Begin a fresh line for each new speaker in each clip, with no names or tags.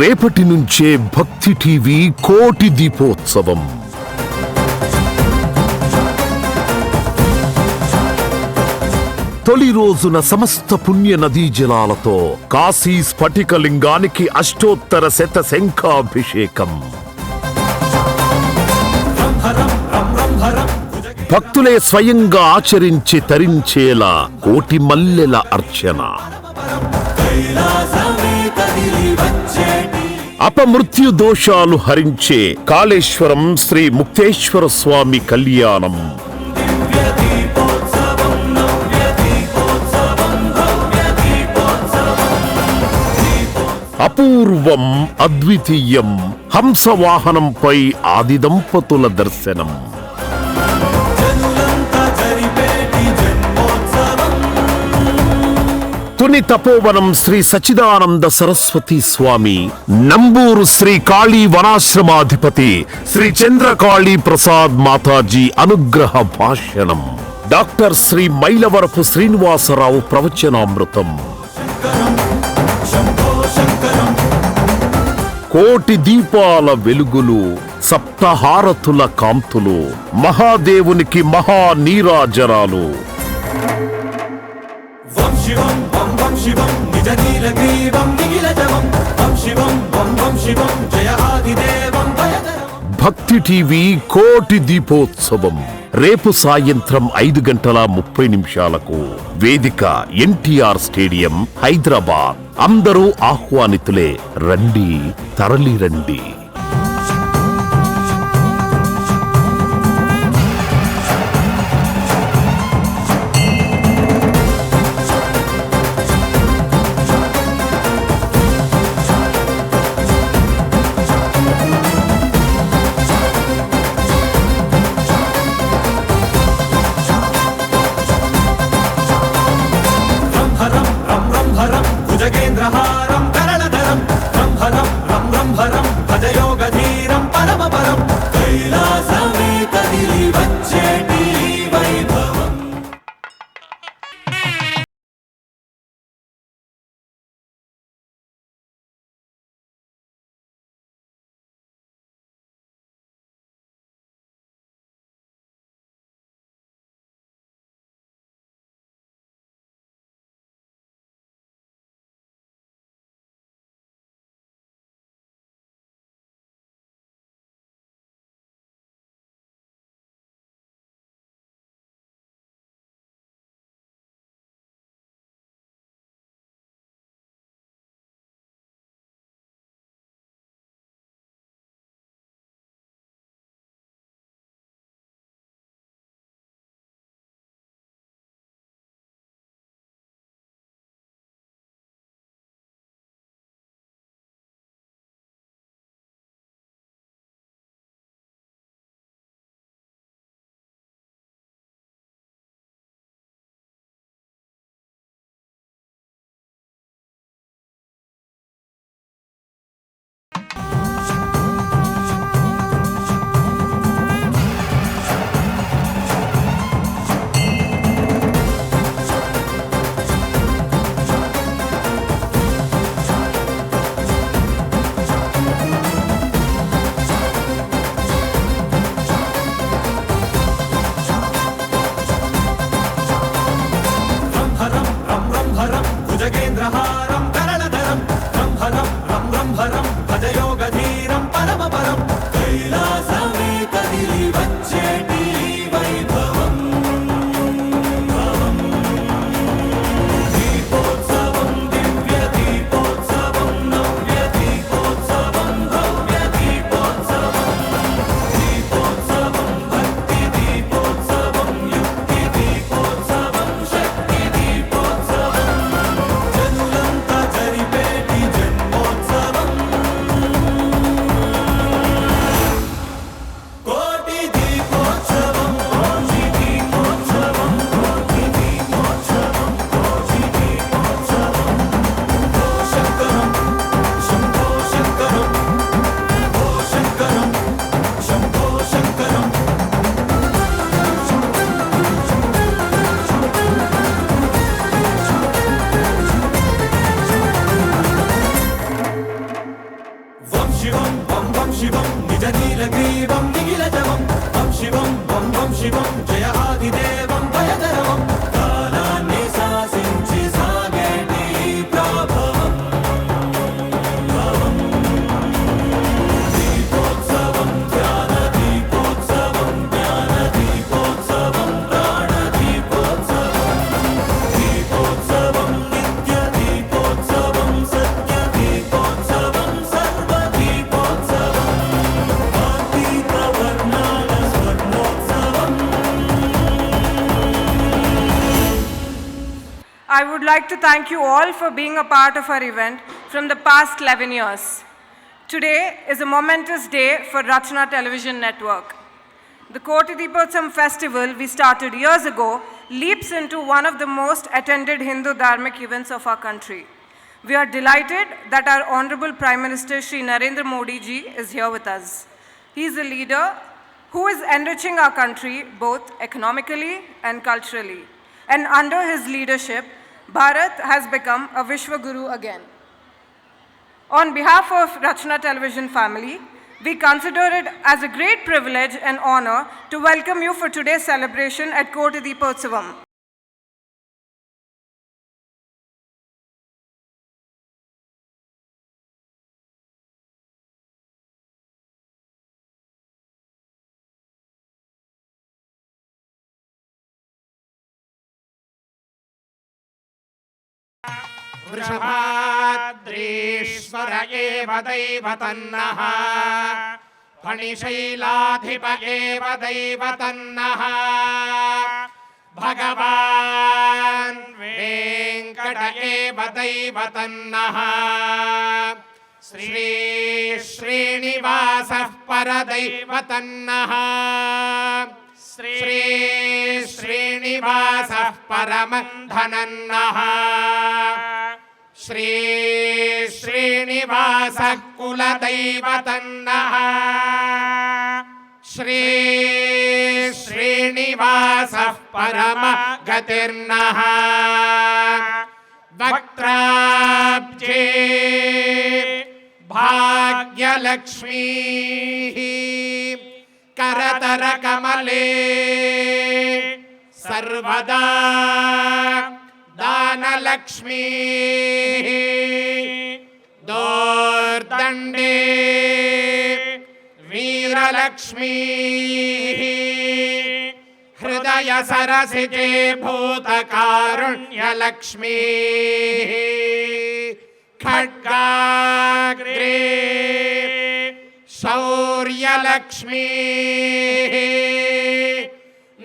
రేపటి నుంచే భక్తి టీవీ కోటి దీపోత్సవం. తొలి రోజున సమస్త పుణ్య నదీ జలాలతో కాశీ స్ఫటికలింగానికి అష్టోత్తర శత శంఖాభిషేకం. భక్తులే స్వయంగా ఆచరించి తరించేలా కోటి మల్లెల అర్చన. అపమృత్యు దోషాలు హరించే కాళేశ్వరం శ్రీ ముక్తేశ్వర స్వామి కళ్యాణం. అపూర్వం అద్వితీయం హంసవాహనంపై ఆది దంపతుల దర్శనం. తుని తపోవనం శ్రీ సచ్చిదానంద సరస్వతి స్వామి, నంబూరు శ్రీ కాళీ వనాశ్రమాధిపతి శ్రీ చంద్రకాళీ ప్రసాద్ మాతాజీ అనుగ్రహ భాషణం. డాక్టర్ శ్రీ మైలవరపు శ్రీనివాసరావు ప్రవచనామృతం. కోటి దీపాల వెలుగులు, సప్తహారతుల కాంతులు, మహాదేవునికి మహా నీరాజనాలు. భక్తి టీవీ కోటి దీపోత్సవం రేపు సాయంత్రం 5:30 వేదిక ఎన్టీఆర్ స్టేడియం, హైదరాబాద్. అందరూ ఆహ్వానితులే. రండి, తరలి రండి.
భుజగేంద్రహారం కరళధరం రంభరం రం రంభరం భజయోగధీరం పరమపరం కైలాసమే కదిలి వచ్చేటి వైభవం. భుజగేంద్రహారం కరళధరం రంభరం రం రంభరం భజయోగధీరం పరమపరం కైలాసమే కదిలి వచ్చేటి వైభవం. దీపోత్సవం దివ్య దీపోత్సవం నవ్య దీపోత్సవం భవ్య దీపోత్సవం. దీపోత్సవం భక్తి దీపోత్సవం యుక్తి దీపోత్సవం శక్తి దీపోత్సవం. జనులంతా
would like to thank you all for being a part of our event from the past 11 years. Today is a momentous day for Rachna Television Network. The Koti Deepotsam festival we started years ago leaps into one of the most attended Hindu dharmic events of our country. We are delighted that our Honorable Prime Minister Shri Narendra Modi ji is here with us. He is a leader who is enriching our country both economically and culturally. And under his leadership, Bharat has become a Vishwa Guru again. On behalf of Rachna Television family, we consider it as a great privilege and honor to welcome you for today's celebration at Koti Deepotsavam.
वृषभाद्रीश्वर एव दैवतन्नः फणिशैलाधिप एव दैवतन्नः भगवान् वेङ्कट एव दैवतन्नः श्री श्रीनिवासः परदैवतन्नः श्री श्रीनिवासः परमधनन्नः श्री श्रीनिवासः कुलदैवतन्नः श्री श्रीनिवासः परमगतिर्नः वक्त्राब्जे भाग्यलक्ष्मीः करतरकमले सर्वदा दानलक्ष्मीः दोर्दण्डे वीरलक्ष्मीः हृदय सरसिजे भूतकारुण्यलक्ष्मीः खड्गाग्रे शौर्यलक्ष्मीः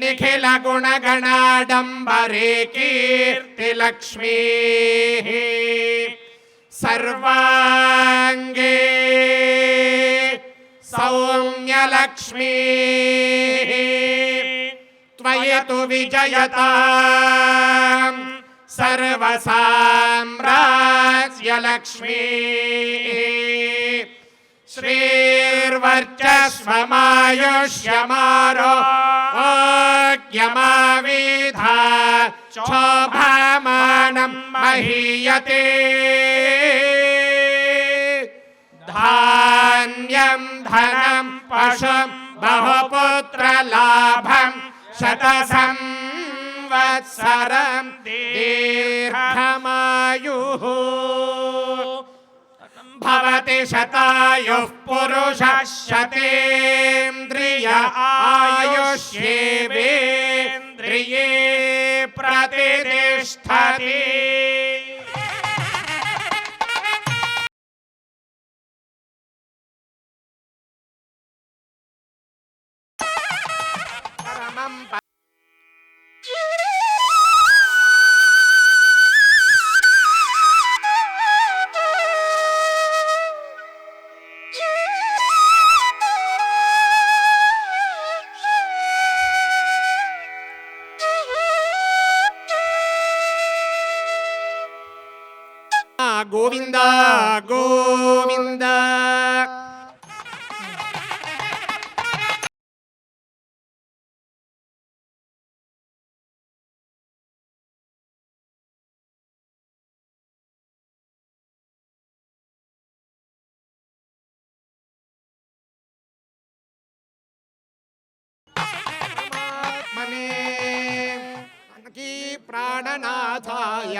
निखिल गुणगणाडम्बरे कीर्तिलक्ष्मीः सर्वाङ्गे सौम्यलक्ष्मीः त्वयि तु विजयतां सर्वसाम्राज्यलक्ष्मीः श्रीर्वर्चस्वमायुष्यमारोग्यमाविधा शोभामानं महीयते धान्यं धनं पशुं बहुपुत्रलाभं शतसंवत्सरं दीर्घमायुः भवति शतायुः पुरुषः शतेन्द्रिय आयुष्येवेन्द्रिये प्रतिष्ठति गोविंद गोविंद प्राणनाथाय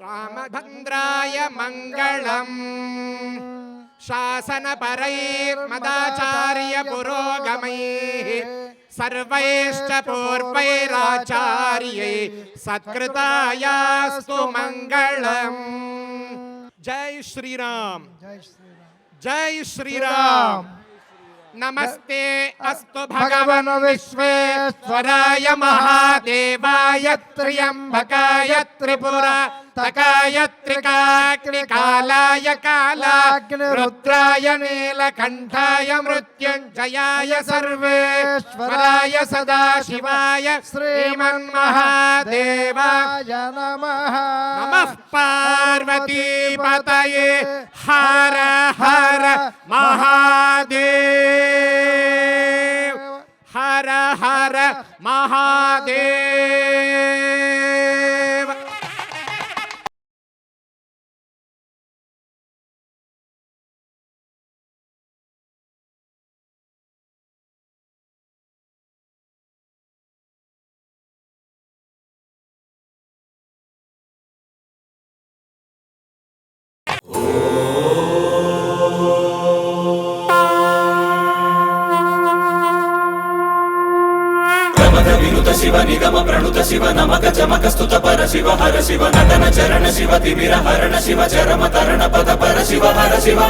रामभद्राय मंगलम् शासनपरैर्मदाचार्य पुरोगमैः सर्वैश्च पूर्वैराचार्यै सत्कृतायास्तु मंगलम्। जय श्री राम, जय श्री राम। नमस्ते अस्तु भगवन् विश्वेश्वराय महादेवाय त्र्यम्बकाय त्रिपुरातकाय त्रिकाग्निकालाय कालाग्निरुद्राय नीलकण्ठाय मृत्युञ्जयाय सर्वेश्वराय सदाशिवाय श्रीमन्महादेवाय नमः। नमः पार्वतीपतये हर हर महादेव हर हर महादेव।
विनुत शिव निगम प्रणुत शिव नमक चमक स्तुत पर शिव हर शिव नटन चरण शिव तिमिर हरण शिव चरम तरण पद पर शिव हर शिव।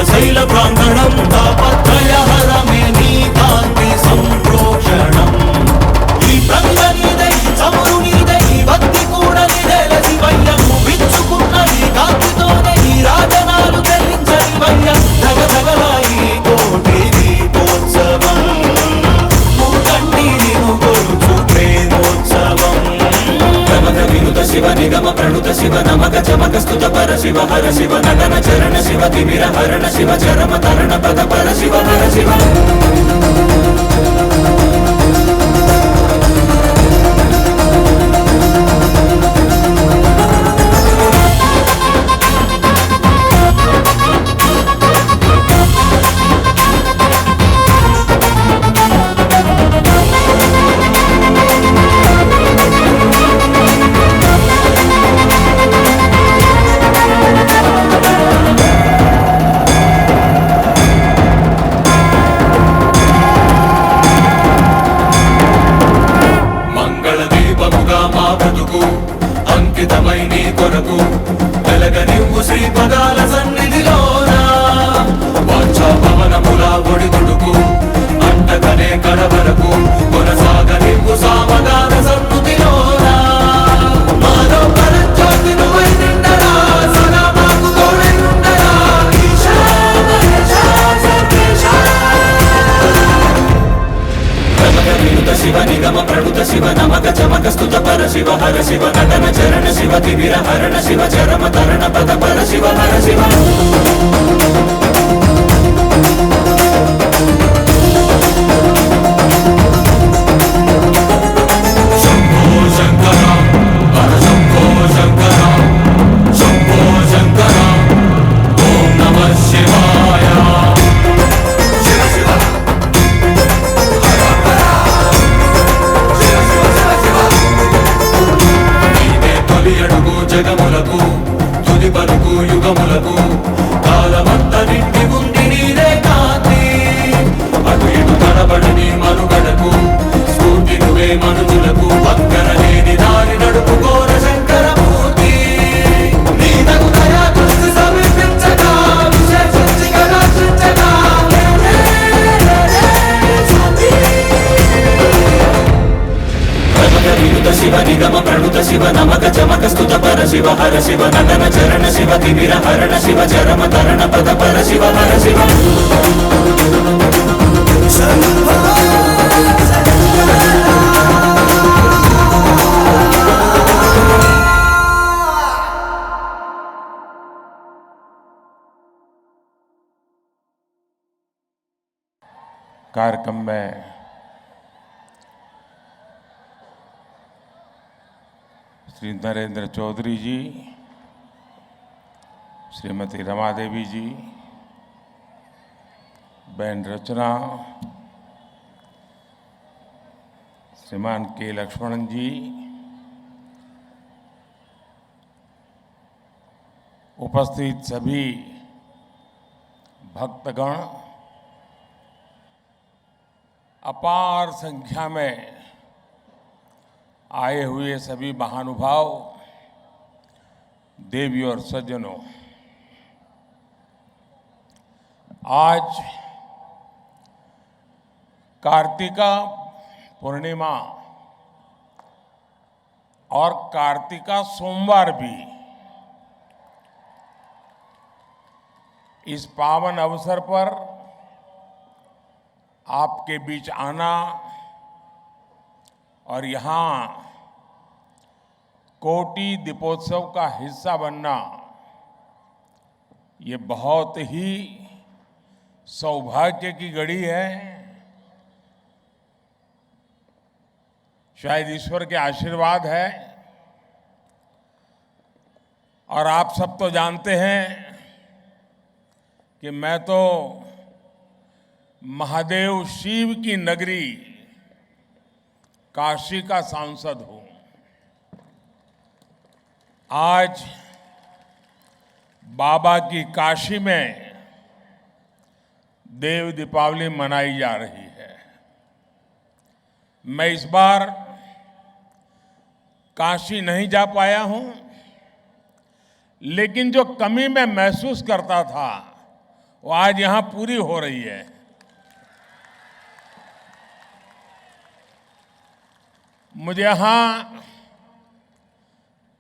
శైల ప్రాంగణం తాపత్రయ హరమే నీ కాంతి సంప్రోక్షణం ఈ ప్రంగ నీదై చమురు నీదై భక్తి కూడా నిడల శివయ్యము విచ్చుకున్న ఈ కాంతితోనే ఈ రాజనాలు చెల్లించని వయ్య ధగ ధగలాయి కోటి దీపోత్సవం మూకంటిని కొలుచు ప్రేమోత్సవం ప్రమథ వినుత శివ నిగమ ప్రణుత శివ నమక చమక స్తుత పర శివ హర శివ నటన చరణ శివ తిమిర హరణ శివ చరమ తరణ పద పర శివ హర శివ। అంకితమై నీ కొరకు వెలగనివ్వు శ్రీ పదాల సన్నిధిలోన వాంఛా పవనముల ఒడిదుడుకు అంటకనే కడవరకు కొనసాగనివ్వు సామగాన సన్నుతిలోన మాలో పరంజ్యోతి నువ్వై నిండరా సదా మాకు తోడై ఉండరా ఈశా మహేశా సర్వేశా। వినుత శివ నిగమ ప్రణుత శివ నమక చమక స్తుత పర శివ హర శివ నటన చరణ శివ తిమిర హరణ శివ చరమ తరణ పద పర శివ హర శివ। శంభో శంకర హర శంభో శంకర శంభో శంకర ఓం నమః శివాయ శివ శివ అడుగు జగములకు తుది పలుకు యుగములకు కాలమంత నిండి ఉంది నీరే కాంతి అటు ఇటు తడబడని మనుగడకు స్ఫూర్తి నువ్వే మనుషులకు పక్కన లేని దారి నడుపుకోర శంకరమూర్తి నీ తగు దయా దృష్టి సమీపించగా విశేషించిగా రక్షించగా వినుత శివ నిగమ ప్రణుత శివ నమక చమక స్తుత పర శివ హర శివ నటన చరణ శివ తిమిర హరణ శివ చరమ తరణ పద పర శివ హర శివ।
कार्यक्रम में श्री नरेंद्र चौधरी जी, श्रीमती रमा देवी जी, बहन रचना, श्रीमान के लक्ष्मणन जी, उपस्थित सभी भक्तगण, अपार संख्या में आए हुए सभी महानुभाव, देवी और सज्जनों, आज कार्तिका पूर्णिमा और कार्तिका सोमवार भी इस पावन अवसर पर आपके बीच आना और यहाँ कोटि दीपोत्सव का हिस्सा बनना, ये बहुत ही सौभाग्य की घड़ी है। शायद ईश्वर के आशीर्वाद है। और आप सब तो जानते हैं कि मैं तो महादेव शिव की नगरी काशी का सांसद हूं। आज बाबा की काशी में देव दीपावली मनाई जा रही है। मैं इस बार काशी नहीं जा पाया हूं, लेकिन जो कमी मैं महसूस करता था वो आज यहां पूरी हो रही है। मुझे यहां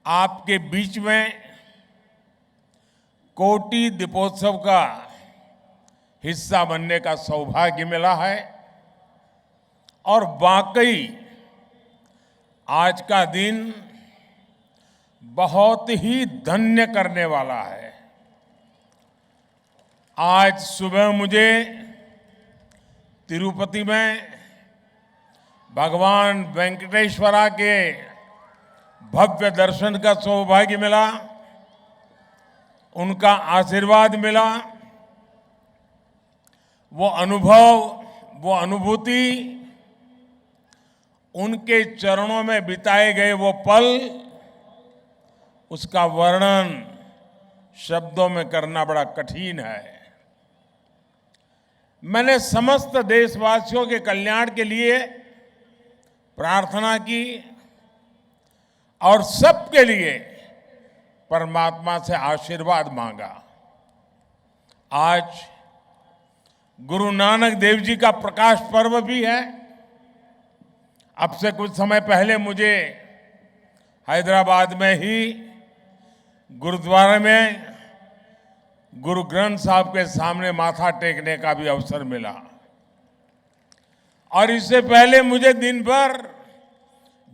आपके बीच में कोटि दीपोत्सव का हिस्सा बनने का सौभाग्य मिला है और वाकई आज का दिन बहुत ही धन्य करने वाला है। आज सुबह मुझे तिरुपति में भगवान वेंकटेश्वरा के भव्य दर्शन का सौभाग्य मिला, उनका आशीर्वाद मिला। वो अनुभव, वो अनुभूति, उनके चरणों में बिताए गए वो पल, उसका वर्णन शब्दों में करना बड़ा कठिन है। मैंने समस्त देशवासियों के कल्याण के लिए प्रार्थना की और सबके लिए परमात्मा से आशीर्वाद मांगा। आज गुरु नानक देव जी का प्रकाश पर्व भी है। अब से कुछ समय पहले मुझे हैदराबाद में ही गुरुद्वारे में गुरु ग्रंथ साहब के सामने माथा टेकने का भी अवसर मिला और इससे पहले मुझे दिन भर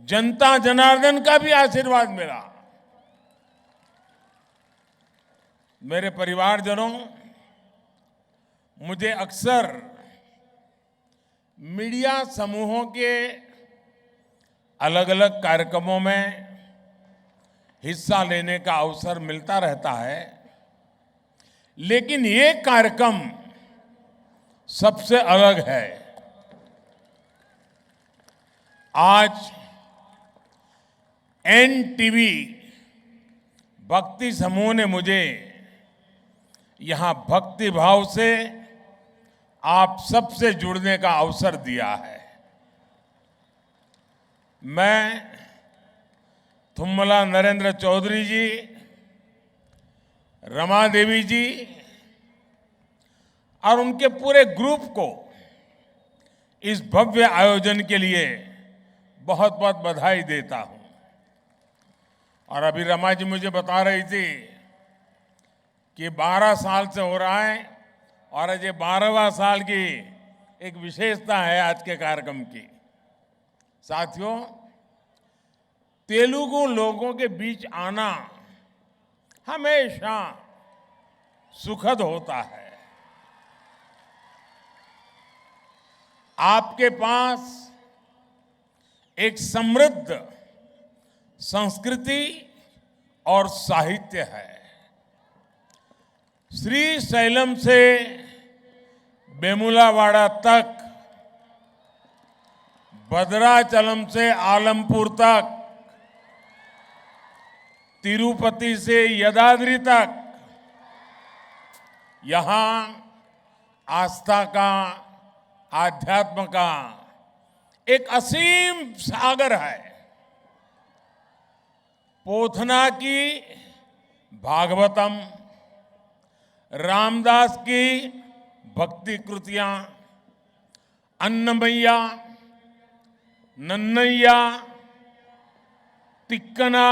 जनता जनार्दन का भी आशीर्वाद मिला। मेरे परिवारजनों, मुझे अक्सर मीडिया समूहों के अलग अलग कार्यक्रमों में हिस्सा लेने का अवसर मिलता रहता है, लेकिन ये कार्यक्रम सबसे अलग है। आज एनटीवी भक्ति समूह ने मुझे यहां भक्ति भाव से आप सबसे जुड़ने का अवसर दिया है। मैं थुम्मला नरेंद्र चौधरी जी, रमा देवी जी और उनके पूरे ग्रुप को इस भव्य आयोजन के लिए बहुत बहुत बधाई देता हूं। और अभी रमा जी मुझे बता रही थी कि 12 साल से हो रहा है और आज ये 12वां साल की एक विशेषता है आज के कार्यक्रम की। साथियों, तेलुगु लोगों के बीच आना हमेशा सुखद होता है। आपके पास एक समृद्ध संस्कृति और साहित्य है। श्रीशैलम से वेमुलावाड़ा तक भद्राचलम से आलमपुर तक, तिरुपति से यदाद्री तक, यहां आस्था का, आध्यात्म का एक असीम सागर है। पोथना की भागवतम, रामदास की भक्ति कृतियां, अन्नमैया, नन्नैया, तिक्कना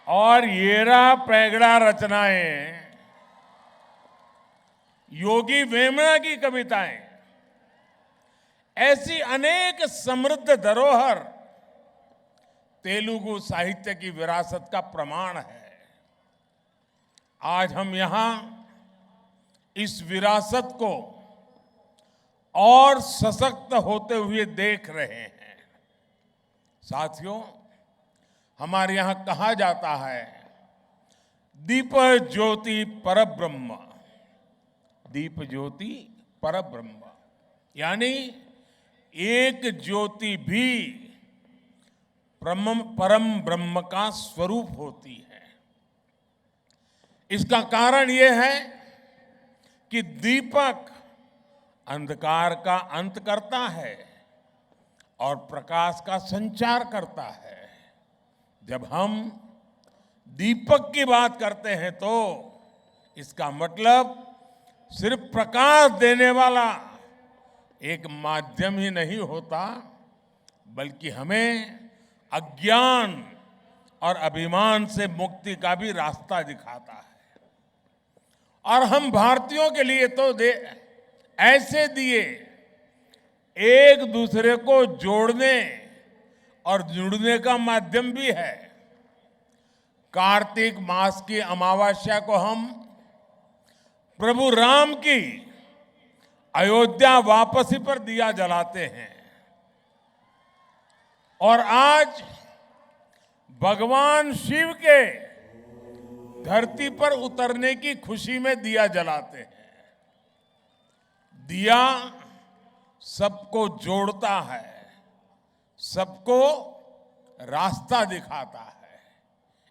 और येरा पैगड़ा रचनाएं, योगी वेमना की कविताएं, ऐसी अनेक समृद्ध धरोहर तेलुगु साहित्य की विरासत का प्रमाण है। आज हम यहां इस विरासत को और सशक्त होते हुए देख रहे हैं। साथियों, हमारे यहां कहा जाता है, दीप ज्योति परब्रह्म, दीप ज्योति परब्रह्म, यानी एक ज्योति भी परम ब्रह्म का स्वरूप होती है। इसका कारण यह है कि दीपक अंधकार का अंत करता है और प्रकाश का संचार करता है। जब हम दीपक की बात करते हैं तो इसका मतलब सिर्फ प्रकाश देने वाला एक माध्यम ही नहीं होता, बल्कि हमें अज्ञान और अभिमान से मुक्ति का भी रास्ता दिखाता है। और हम भारतीयों के लिए तो ऐसे दिए एक दूसरे को जोड़ने और जुड़ने का माध्यम भी है। कार्तिक मास की अमावस्या को हम प्रभु राम की अयोध्या वापसी पर दिया जलाते हैं और आज भगवान शिव के धरती पर उतरने की खुशी में दिया जलाते हैं। दिया सबको जोड़ता है, सबको रास्ता दिखाता है।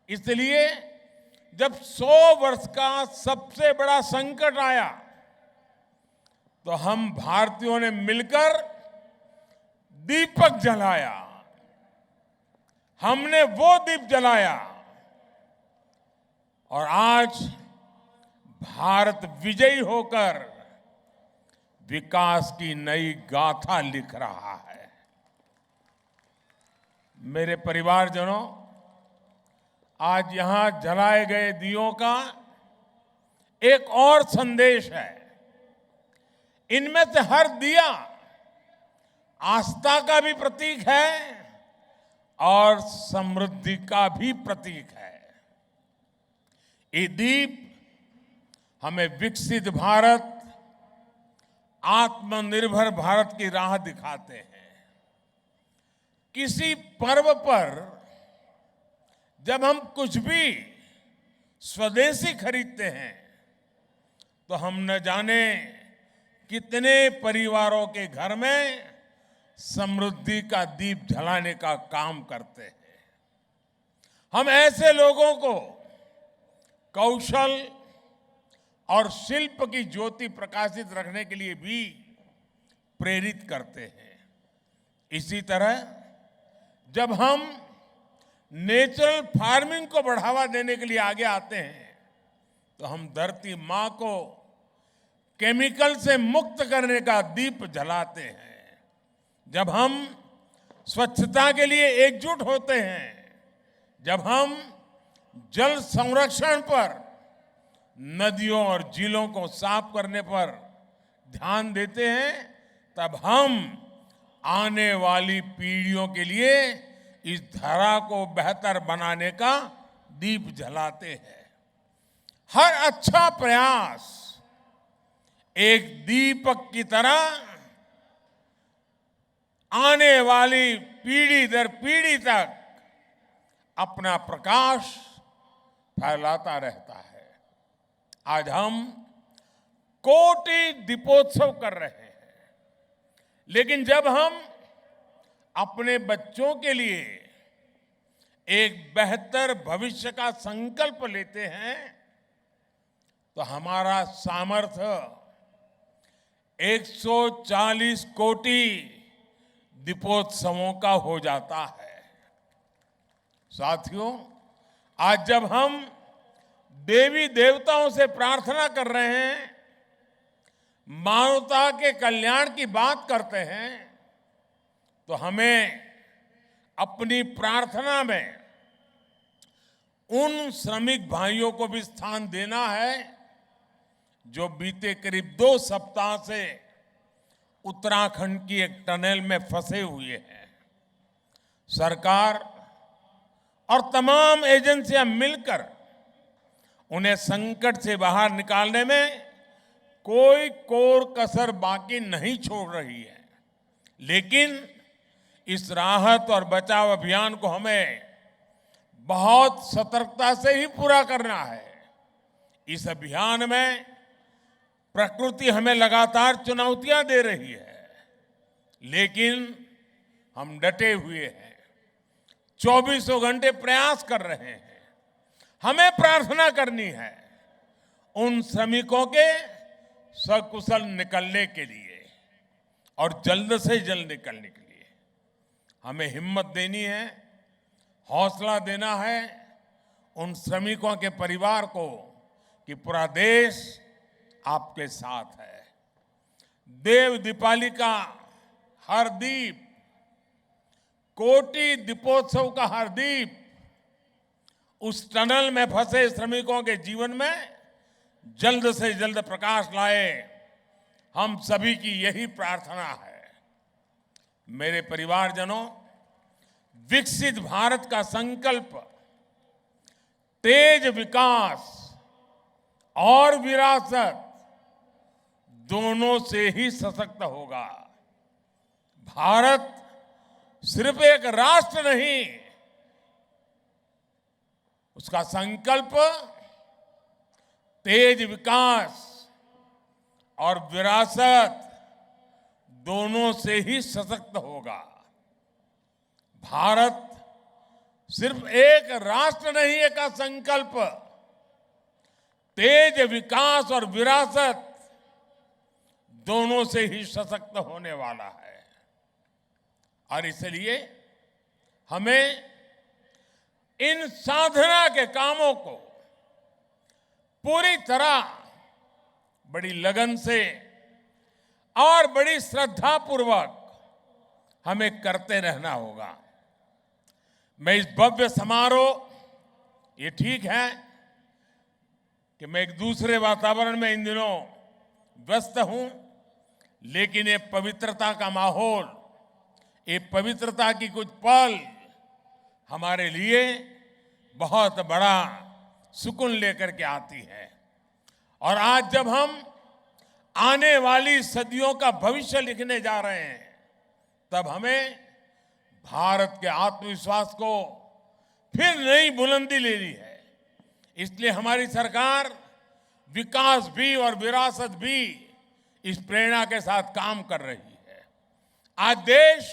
इसलिए जब 100 वर्ष का सबसे बड़ा संकट आया तो हम भारतीयों ने मिलकर दीपक जलाया। हमने वो दीप जलाया और आज भारत विजयी होकर विकास की नई गाथा लिख रहा है। मेरे परिवारजनों, आज यहां जलाए गए दियों का एक और संदेश है। इनमें से हर दिया आस्था का भी प्रतीक है और समृद्धि का भी प्रतीक है। ये दीप हमें विकसित भारत, आत्मनिर्भर भारत की राह दिखाते हैं। किसी पर्व पर जब हम कुछ भी स्वदेशी खरीदते हैं तो हम न जाने कितने परिवारों के घर में समृद्धि का दीप जलाने का काम करते हैं। हम ऐसे लोगों को कौशल और शिल्प की ज्योति प्रकाशित रखने के लिए भी प्रेरित करते हैं। इसी तरह जब हम नेचुरल फार्मिंग को बढ़ावा देने के लिए आगे आते हैं तो हम धरती मां को केमिकल से मुक्त करने का दीप जलाते हैं। जब हम स्वच्छता के लिए एकजुट होते हैं, जब हम जल संरक्षण पर, नदियों और झीलों को साफ करने पर ध्यान देते हैं, तब हम आने वाली पीढ़ियों के लिए इस धरा को बेहतर बनाने का दीप जलाते हैं। हर अच्छा प्रयास एक दीपक की तरह आने वाली पीढ़ी दर पीढ़ी तक अपना प्रकाश फैलाता रहता है। आज हम कोटि दीपोत्सव कर रहे हैं, लेकिन जब हम अपने बच्चों के लिए एक बेहतर भविष्य का संकल्प लेते हैं तो हमारा सामर्थ्य 140 कोटि दीपोत्सवों का हो जाता है। साथियों, आज जब हम देवी देवताओं से प्रार्थना कर रहे हैं, मानवता के कल्याण की बात करते हैं, तो हमें अपनी प्रार्थना में उन श्रमिक भाइयों को भी स्थान देना है जो बीते करीब 2 सप्ताह से उत्तराखंड की एक टनल में फंसे हुए हैं। सरकार और तमाम एजेंसियां मिलकर उन्हें संकट से बाहर निकालने में कोई कोर कसर बाकी नहीं छोड़ रही है, लेकिन इस राहत और बचाव अभियान को हमें बहुत सतर्कता से ही पूरा करना है। इस अभियान में प्रकृति हमें लगातार चुनौतियां दे रही है, लेकिन हम डटे हुए हैं, 24 घंटे प्रयास कर रहे हैं। हमें प्रार्थना करनी है उन श्रमिकों के सकुशल निकलने के लिए और जल्द से जल्द निकलने के लिए। हमें हिम्मत देनी है, हौसला देना है उन श्रमिकों के परिवार को कि पूरा देश आपके साथ है। देव दीपावली का हर दीप, कोटि दीपोत्सव का हर दीप उस टनल में फंसे श्रमिकों के जीवन में जल्द से जल्द प्रकाश लाए, हम सभी की यही प्रार्थना है। मेरे परिवारजनों, विकसित भारत का संकल्प तेज विकास और विरासत दोनों से ही सशक्त होगा। भारत सिर्फ एक राष्ट्र नहीं, उसका संकल्प तेज विकास और विरासत दोनों से ही सशक्त होगा। भारत सिर्फ एक राष्ट्र नहीं का संकल्प तेज विकास और विरासत दोनों से ही सशक्त होने वाला है। और इसलिए हमें इन साधना के कामों को पूरी तरह बड़ी लगन से और बड़ी श्रद्धापूर्वक हमें करते रहना होगा। मैं इस भव्य समारोह, ये ठीक है कि मैं एक दूसरे वातावरण में इन दिनों व्यस्त हूं, लेकिन ये पवित्रता का माहौल, ये पवित्रता की कुछ पल हमारे लिए बहुत बड़ा सुकून लेकर के आती है। और आज जब हम आने वाली सदियों का भविष्य लिखने जा रहे हैं, तब हमें भारत के आत्मविश्वास को फिर नई बुलंदी लेनी है। इसलिए हमारी सरकार विकास भी और विरासत भी इस प्रेरणा के साथ काम कर रही है। आज देश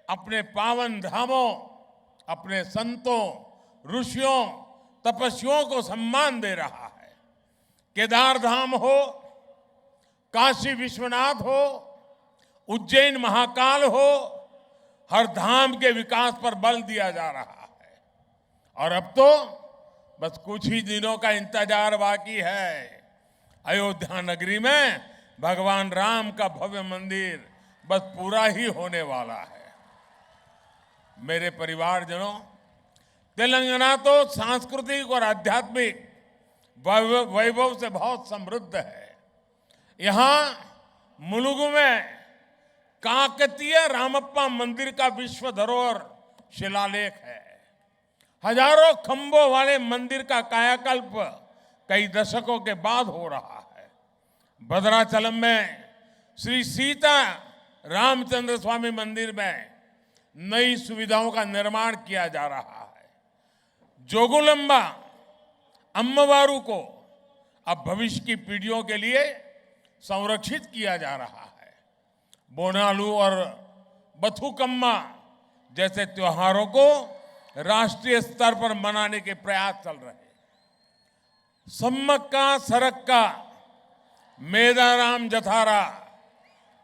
अपने पावन धामों, अपने संतों, ऋषियों, तपस्वियों को सम्मान दे रहा है। केदार धाम हो, काशी विश्वनाथ हो, उज्जैन महाकाल हो, हर धाम के विकास पर बल दिया जा रहा है। और अब तो बस कुछ ही दिनों का इंतजार बाकी है। अयोध्या नगरी में भगवान राम का भव्य मंदिर बस पूरा ही होने वाला है। मेरे परिवारजनों, तेलंगाना तो सांस्कृतिक और आध्यात्मिक वैभव से बहुत समृद्ध है। यहाँ मुलुगु में काकतीय रामप्पा मंदिर का विश्व धरोहर शिलालेख है। हजारों खंभों वाले मंदिर का कायाकल्प कई दशकों के बाद हो रहा है। भद्राचलम में श्री सीता रामचंद्र स्वामी मंदिर में नई सुविधाओं का निर्माण किया जा रहा है। जोगुलंबा अम्मवारू को अब भविष्य की पीढ़ियों के लिए संरक्षित किया जा रहा है। बोनालू और बथुकम्मा जैसे त्योहारों को राष्ट्रीय स्तर पर मनाने के प्रयास चल रहे हैं। सम्मक्का सरक्का मेदाराम जथारा,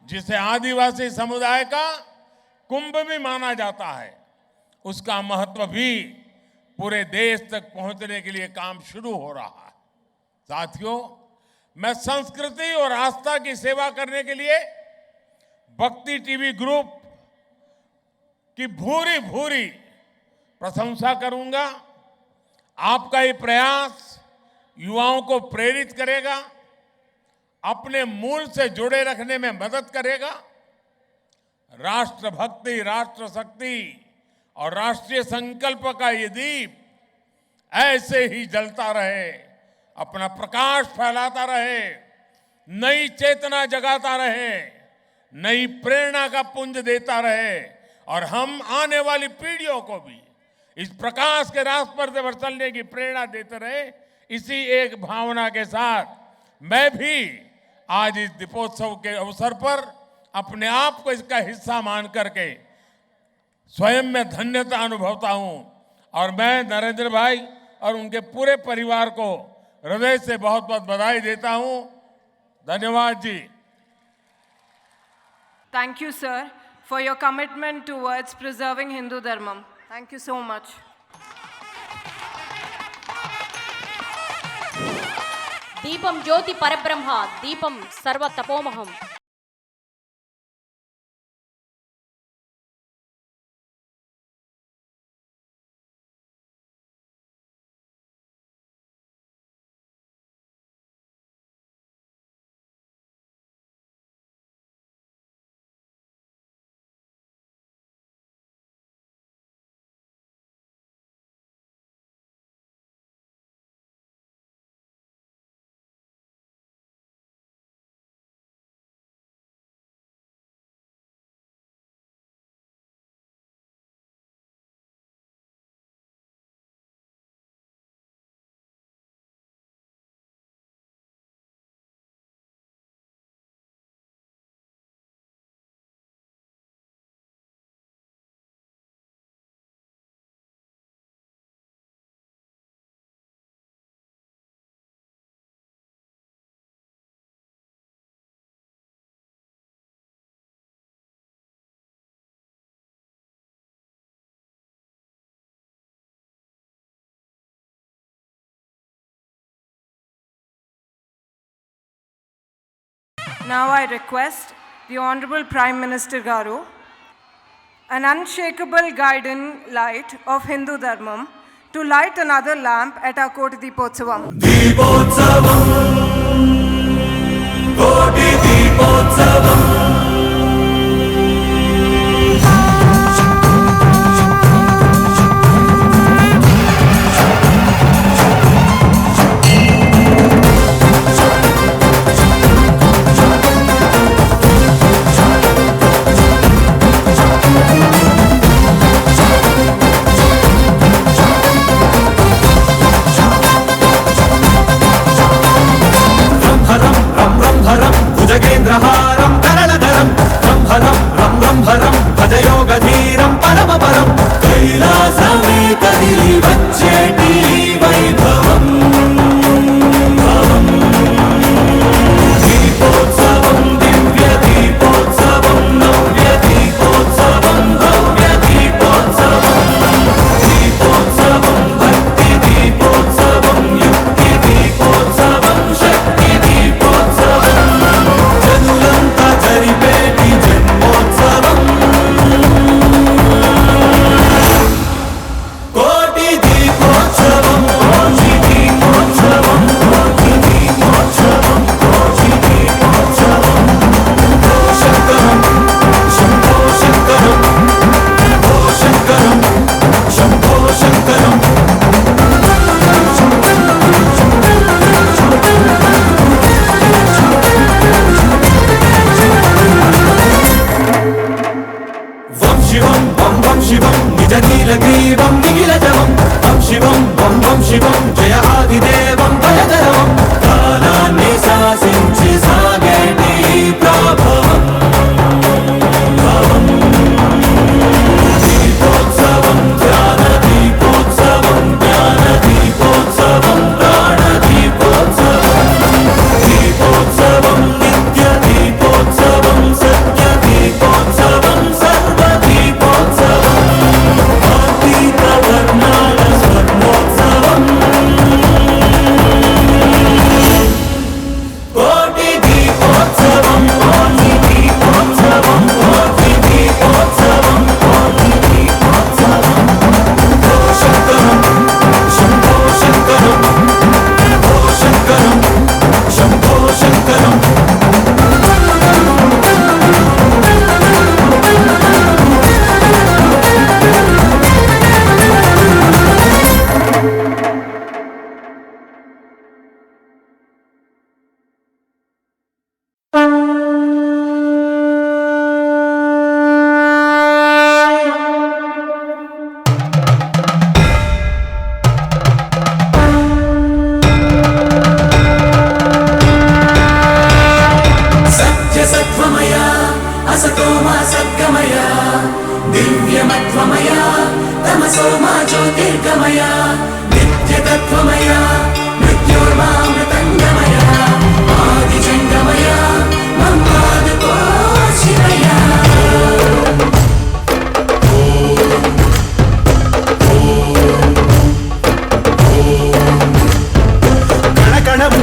जिसे आदिवासी समुदाय का कुंभ भी माना जाता है, उसका महत्व भी पूरे देश तक पहुंचने के लिए काम शुरू हो रहा है। साथियों, मैं संस्कृति और आस्था की सेवा करने के लिए भक्ति टीवी ग्रुप की भूरी भूरी प्रशंसा करूंगा। आपका ये प्रयास युवाओं को प्रेरित करेगा, अपने मूल से जुड़े रखने में मदद करेगा। राष्ट्रभक्ति, राष्ट्र शक्ति और राष्ट्रीय संकल्प का ये दीप ऐसे ही जलता रहे, अपना प्रकाश फैलाता रहे, नई चेतना जगाता रहे, नई प्रेरणा का पुंज देता रहे और हम आने वाली पीढ़ियों को भी इस प्रकाश के रास्ते पर चलने की प्रेरणा देते रहे। इसी एक भावना के साथ मैं भी आज इस दीपोत्सव के अवसर पर अपने आप को इसका हिस्सा मान करके स्वयं में धन्यता अनुभवता हूं और मैं नरेंद्र भाई और उनके पूरे परिवार को हृदय से बहुत बहुत बधाई देता हूं। धन्यवाद जी।
Thank you, sir, for your commitment towards preserving Hindu Dharmam. Thank you so much.
Deepam ज्योति परब्रह्म, दीपम सर्व तपोमहम।
Now I request the Honorable Prime Minister Garu, an unshakable guiding light of Hindu Dharmam, to light another lamp at our Koti Deepotsavam.
दीपोत्सवम् कोटि दीपोत्सवम्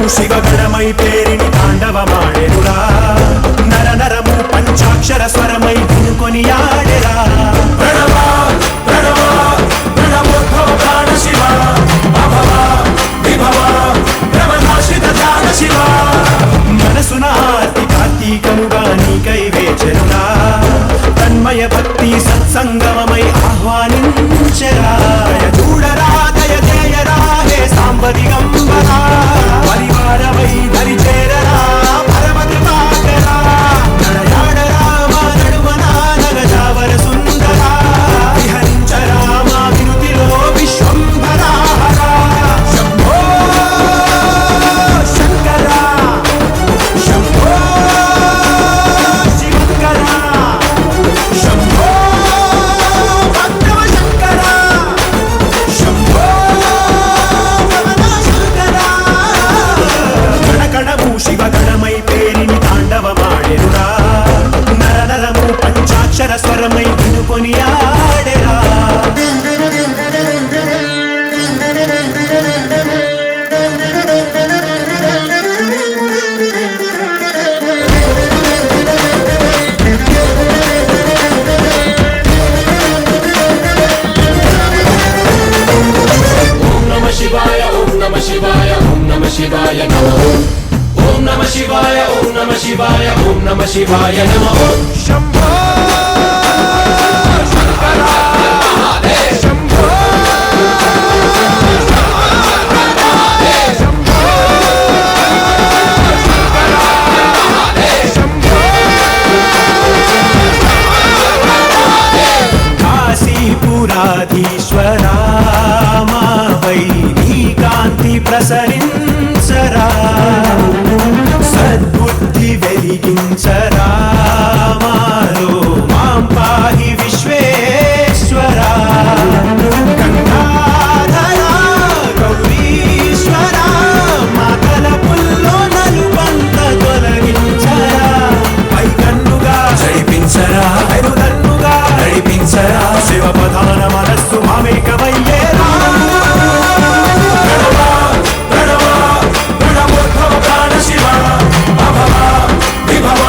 శివగణమై పేరిని తాండవమాడెనురా నర నరము పంచాక్షర స్వరమై వినుకొని ఆడెరా ప్రణవ ప్రణవ ప్రణవోద్భవ ప్రాణ శివ అభవ విభవ భ్రమనాశిత ధ్యాన శివ మనసున ఆర్తి కార్తీకముగా నీకై వేచెనురా తన్మయ భక్తి సత్సంగమమై ఆహ్వానించరా చూడరా దయ జయరా హే సాంబ దిగంబరా పరివారమై దరి చేరరా పరమ కృపాకరా నడయాడరా మా నడుమనా నగజావర సుందరా విహరించరా మా వినుతిలో విశ్వంభరా శంభో శంకరా శంభో శివంకరా శంభో భక్తవ శంకరా శంభో శంకరా గణగణము శివగణమై పేరిని తాండవమాడెనురా నర నరము పంచాక్షర స్వరమై వినుకొని ఆడెరా ఓం నమ శివాయ ఓం నమ శివాయ ఓం నమ శివాయ నమః ఓం నమ శివాయ ఓం నమ శివాయ ఓం నమ శివాయ నమః శంభో శంకరా శంభో కాశీపురాధీశ్వరా మా వై నీ కాంతి ప్రసరించరా సద్బుద్ధి వెలిగించరా మాలో మాం పాహి విశ్వేశ్వరా గంగాధరా గౌరీశ్వరా మా తలపుల్లో నలుబంత తొలగించరా పై కన్నుగా జడిపించరా ఐరుదన్నుగా నడిపించరా శివ ప్రధాన మనస్సు మామేకమయ్యేరా ప్రణవ ప్రణవ ప్రణవోద్భవ ప్రాణ శివ అభవ విభవ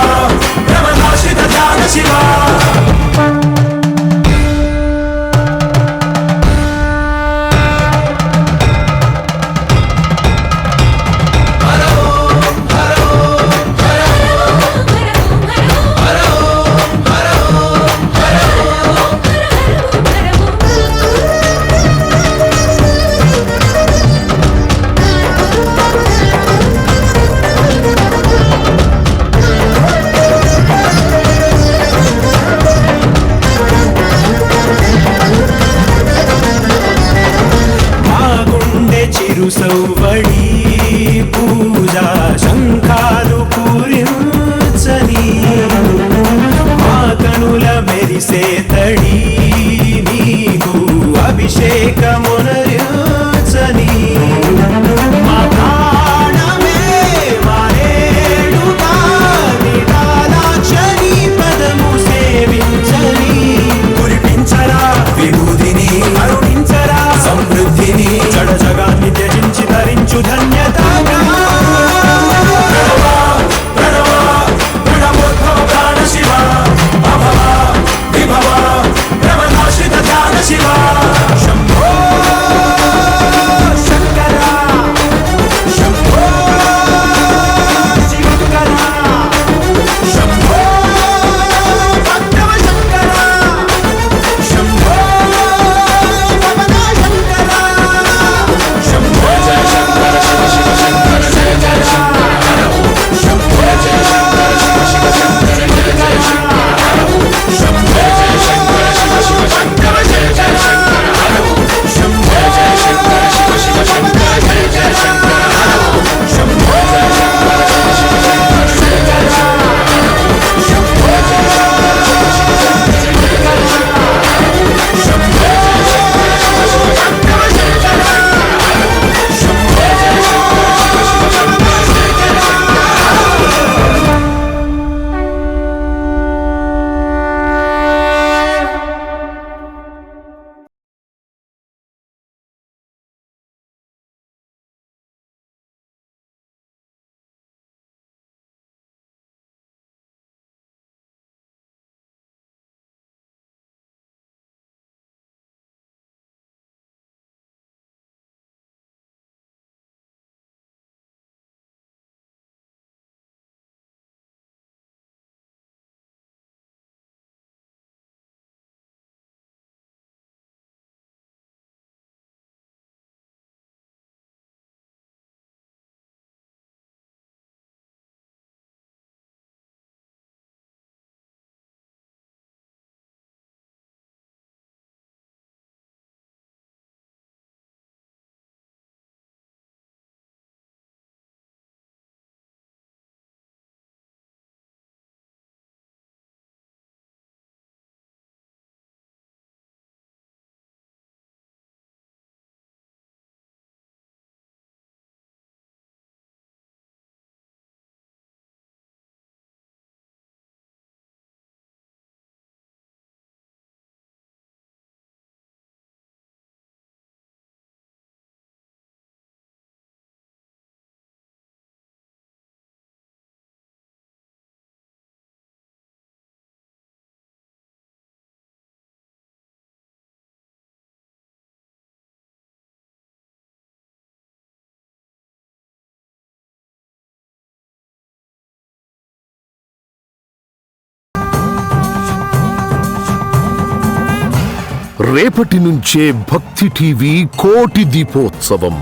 రేపటి నుంచే భక్తి టీవీ కోటి దీపోత్సవం.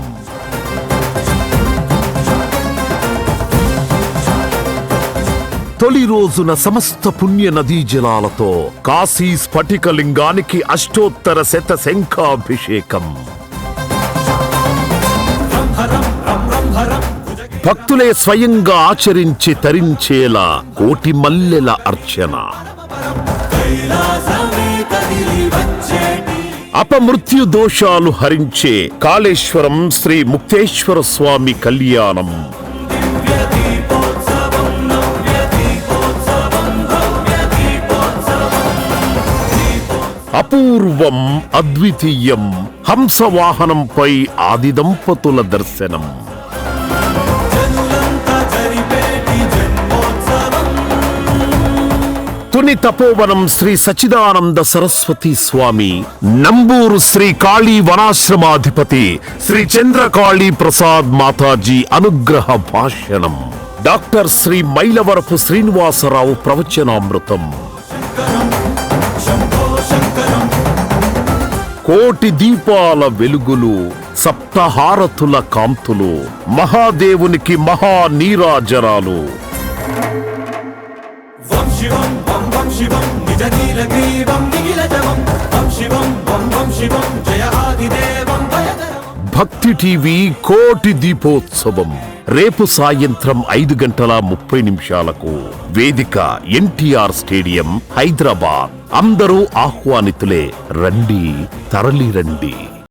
తొలి రోజున సమస్త పుణ్య నదీ జలాలతో కాశీ స్ఫటికలింగానికి అష్టోత్తర శత శంఖాభిషేకం. భక్తులే స్వయంగా ఆచరించి తరించేలా కోటి మల్లెల అర్చన. అపమృత్యు దోషాలు హరించే కాళేశ్వరం శ్రీ ముక్తేశ్వర స్వామి కళ్యాణం. అపూర్వం అద్వితీయం హంసవాహనంపై ఆది దంపతుల దర్శనం. తుని తపోవనం శ్రీ సచిదానంద సరస్వతి స్వామి, నంబూరు శ్రీ కాళీ వనాశ్రమాధిపతి శ్రీ చంద్రకాళీ ప్రసాద్ మాతాజీ అనుగ్రహ భాషణం. డాక్టర్ శ్రీ మైలవరపు శ్రీనివాసరావు ప్రవచనామృతం. కోటి దీపాల వెలుగులు, సప్తహారతుల కాంతులు, మహాదేవునికి మహా నీరాజనాలు.
వం శివం వం వం శివం నిజ నీలగ్రీవం నిఖిలజవం వం శివం వం వం శివం జయ ఆదిదేవం భయకరం.
భక్తి టీవీ కోటి దీపోత్సవం రేపు సాయంత్రం 5:30 వేదిక ఎన్టీఆర్ స్టేడియం, హైదరాబాద్. అందరూ ఆహ్వానితులే. రండి, తరలి రండి.